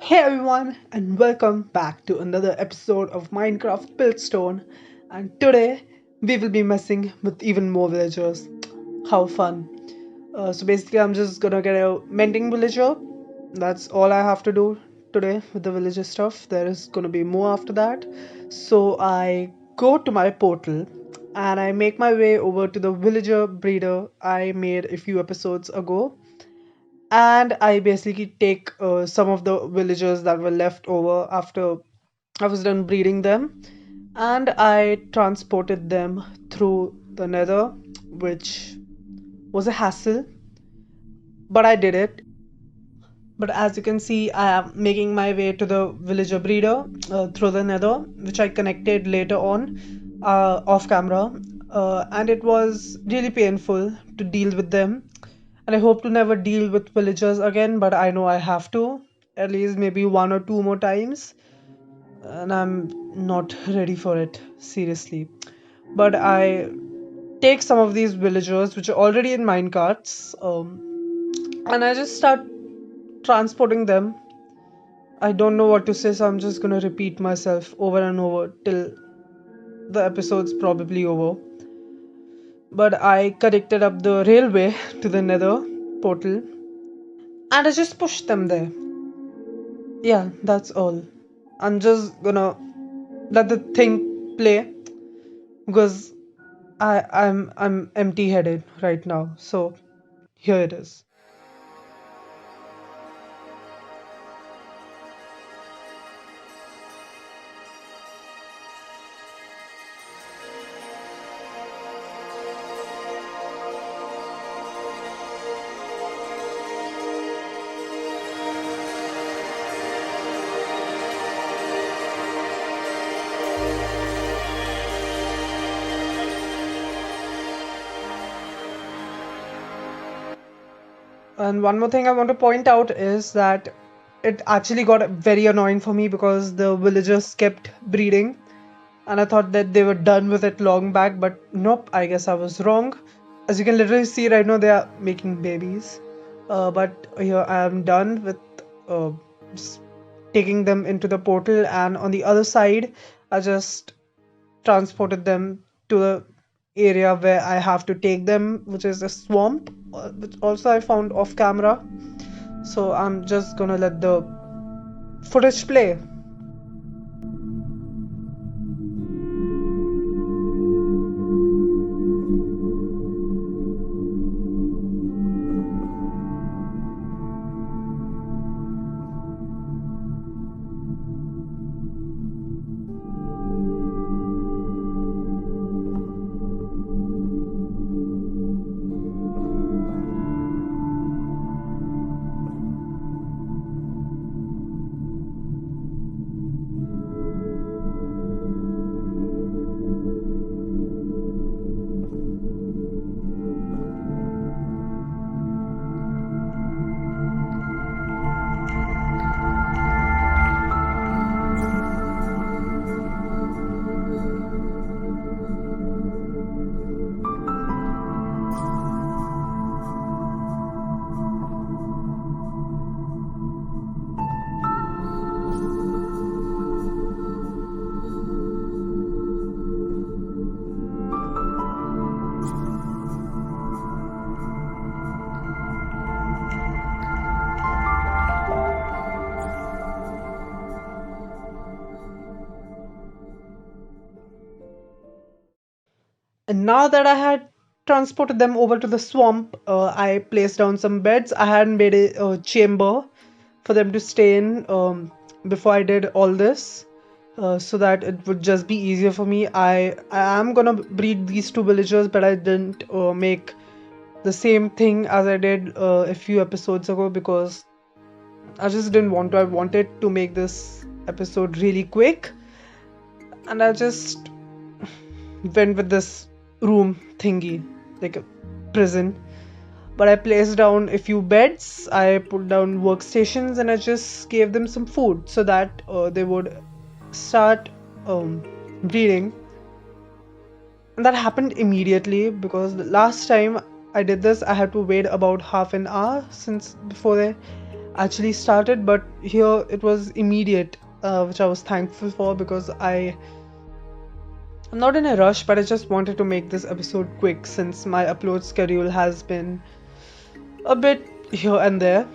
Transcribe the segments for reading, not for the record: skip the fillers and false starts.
Hey everyone, and welcome back to another episode of Minecraft Buildstone. And today we will be messing with even more villagers. How fun! So basically, I'm just gonna get a mending villager. That's all I have to do today with the villager stuff. There is gonna be more after that. So I go to my portal and I make my way over to the villager breeder I made a few episodes ago, and I basically take some of the villagers that were left over after I was done breeding them, and I transported them through the nether, which was a hassle, but I did it. But as you can see, I am making my way to the villager breeder through the nether, which I connected later on off camera, and it was really painful to deal with them. And I hope to never deal with villagers again, but I know I have to, at least maybe one or two more times, and I'm not ready for it, seriously. But I take some of these villagers, which are already in minecarts, and I just start transporting them. I don't know what to say, so I'm just gonna repeat myself over and over till the episode's probably over. But I connected up the railway to the nether portal, and I just pushed them there. Yeah, that's all. I'm just gonna let the thing play because I'm empty-headed right now. So here it is. And one more thing I want to point out is that it actually got very annoying for me because the villagers kept breeding, and I thought that they were done with it long back, but nope, I guess I was wrong. As you can literally see right now, they are making babies. But here I am done with uh, s- taking them into the portal, and on the other side, I just transported them to the area where I have to take them, which is a swamp, which also I found off camera. So I'm just gonna let the footage play. And now that I had transported them over to the swamp, I placed down some beds. I had made a chamber for them to stay in before I did all this, so that it would just be easier for me. I am gonna breed these two villagers, but I didn't make the same thing as I did a few episodes ago because I just didn't want to. I wanted to make this episode really quick, and I just went with this room thingy, like a prison. But I placed down a few beds, I put down workstations, and I just gave them some food so that they would start breeding. And that happened immediately because the last time I did this, I had to wait about half an hour since before they actually started, but here it was immediate, which I was thankful for because I'm not in a rush, but I just wanted to make this episode quick since my upload schedule has been a bit here and there.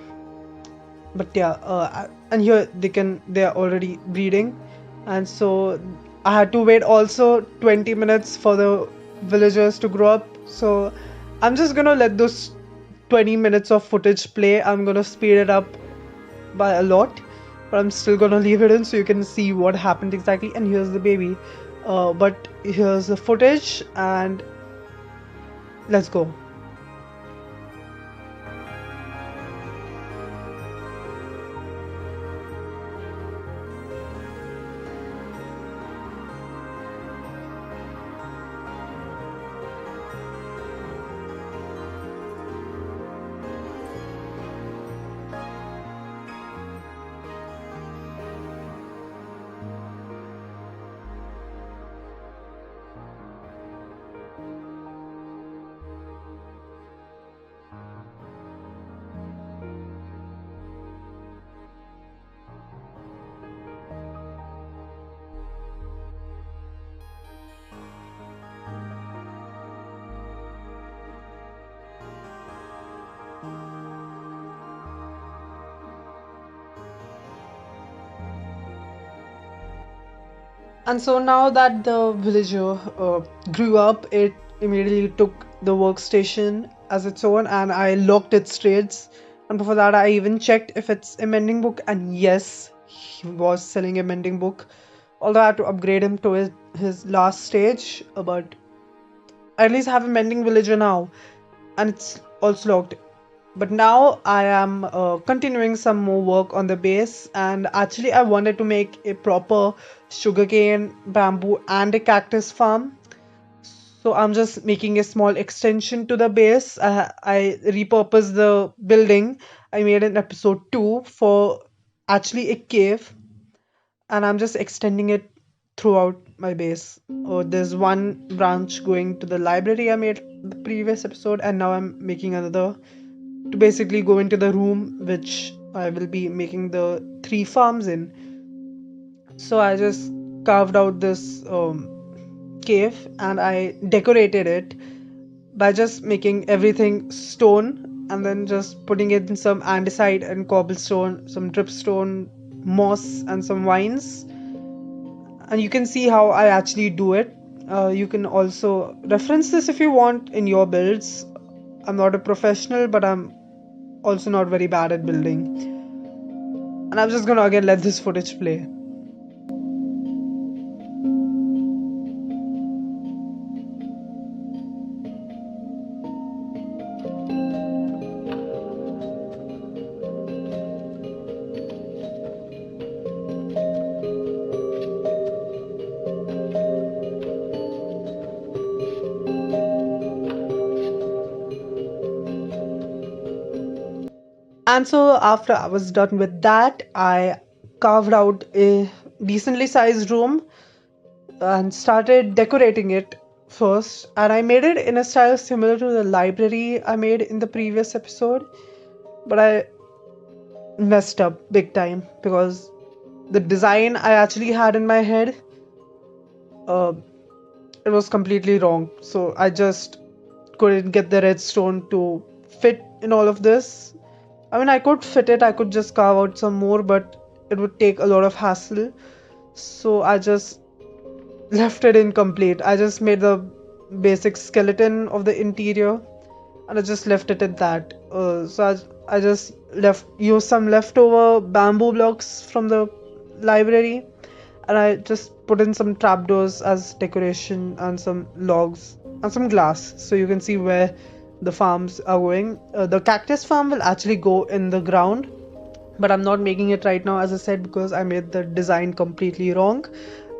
But yeah, and here they're already breeding, and so I had to wait also 20 minutes for the villagers to grow up. So I'm just gonna let those 20 minutes of footage play. I'm gonna speed it up by a lot, but I'm still gonna leave it in so you can see what happened exactly. And here's the baby, but here's the footage, and let's go. And so now that the villager grew up, it immediately took the workstation as its own, and I locked its trades. And before that, I even checked if it's a mending book, and yes, he was selling a mending book. Although I had to upgrade him to his last stage, but I at least have a mending villager now, and it's also locked. But now I am continuing some more work on the base, and actually I wanted to make a proper sugarcane, bamboo, and a cactus farm. So I'm just making a small extension to the base. I repurposed the building I made in episode 2 for actually a cave, and I'm just extending it throughout my base. There's one branch going to the library I made the previous episode, and now I'm making another to basically go into the room which I will be making the 3 farms in. So I just carved out this cave and I decorated it by just making everything stone and then just putting in some andesite and cobblestone, some dripstone, moss, and some vines. And you can see how I actually do it. You can also reference this if you want in your builds. I'm not a professional, but I'm also not very bad at building. And I'm just gonna again let this footage play. And so after I was done with that, I carved out a decently sized room and started decorating it first. And I made it in a style similar to the library I made in the previous episode, but I messed up big time because the design I actually had in my head, uh, it was completely wrong. So I just couldn't get the redstone to fit in all of this. I mean, I could fit it, I could just carve out some more, but it would take a lot of hassle. So I just left it incomplete. I just made the basic skeleton of the interior and I just left it at that. I just used some leftover bamboo blocks from the library and I just put in some trapdoors as decoration and some logs and some glass so you can see where the farms are going. The cactus farm will actually go in the ground, but I'm not making it right now, as I said, because I made the design completely wrong.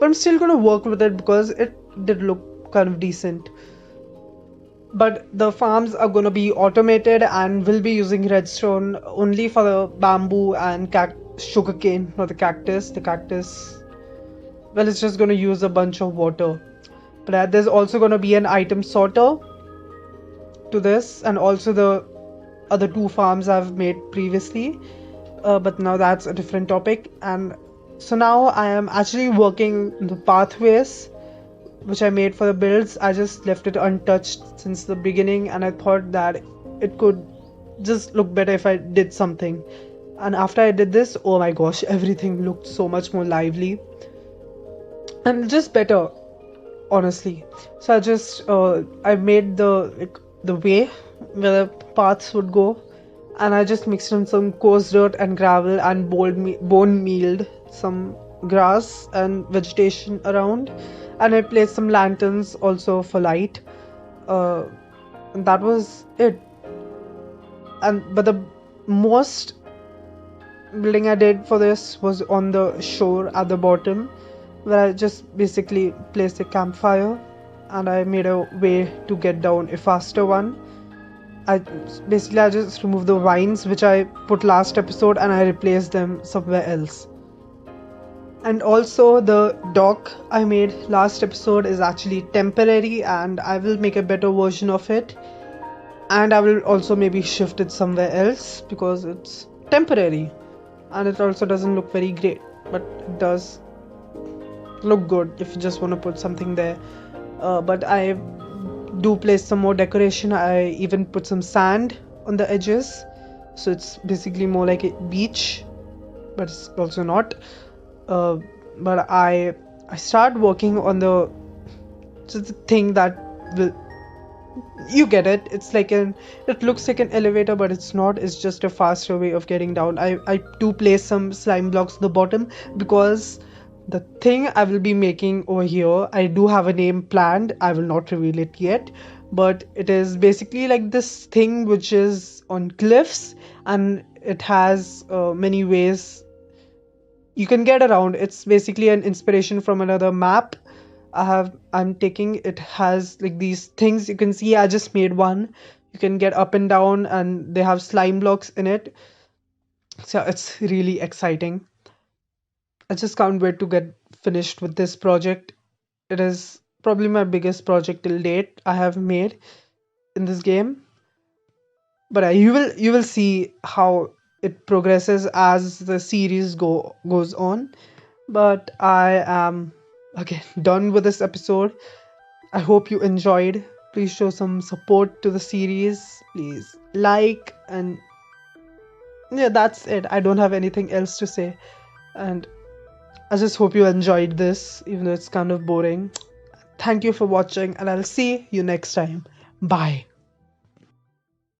But I'm still going to work with it because it did look kind of decent. But the farms are going to be automated and will be using redstone only for the bamboo and sugarcane, not the cactus. The cactus, well, it's just going to use a bunch of water. But there's also going to be an item sorter to this, and also the other 2 farms I've made previously. but now that's a different topic. And so now I am actually working the pathways which I made for the builds. I just left it untouched since the beginning, and I thought that it could just look better if I did something. And after I did this, oh my gosh, everything looked so much more lively and just better, honestly. So I made the way where the paths would go, and I just mixed in some coarse dirt and gravel and bone mealed some grass and vegetation around, and I placed some lanterns also for light. Uh, and that was it. And but the most building I did for this was on the shore at the bottom, where I just basically placed a campfire, and I made a way to get down a faster one. I I just removed the vines which I put last episode, and I replaced them somewhere else. And also the dock I made last episode is actually temporary, and I will make a better version of it, and I will also maybe shift it somewhere else because it's temporary, and it also doesn't look very great, but it does look good if you just want to put something there. But I do place some more decoration. I even put some sand on the edges, so it's basically more like a beach, but it's also not. uh, but I start working on the just the thing that will, you get it, it's like an, it looks like an elevator, but it's not. It's just a faster way of getting down. I do place some slime blocks at the bottom because the thing I will be making over here, I do have a name planned. I will not reveal it yet, but it is basically like this thing which is on cliffs, and it has many ways you can get around. It's basically an inspiration from another map I'm taking. It has like these things you can see. I just made one. You can get up and down, and they have slime blocks in it. So it's really exciting. I just can't wait to get finished with this project. It is probably my biggest project till date I have made in this game. But you will see how it progresses as the series goes on. But I am again done with this episode. I hope you enjoyed. Please show some support to the series. Please like, and yeah, that's it. I don't have anything else to say. And I just hope you enjoyed this, even though it's kind of boring. Thank you for watching, and I'll see you next time. Bye.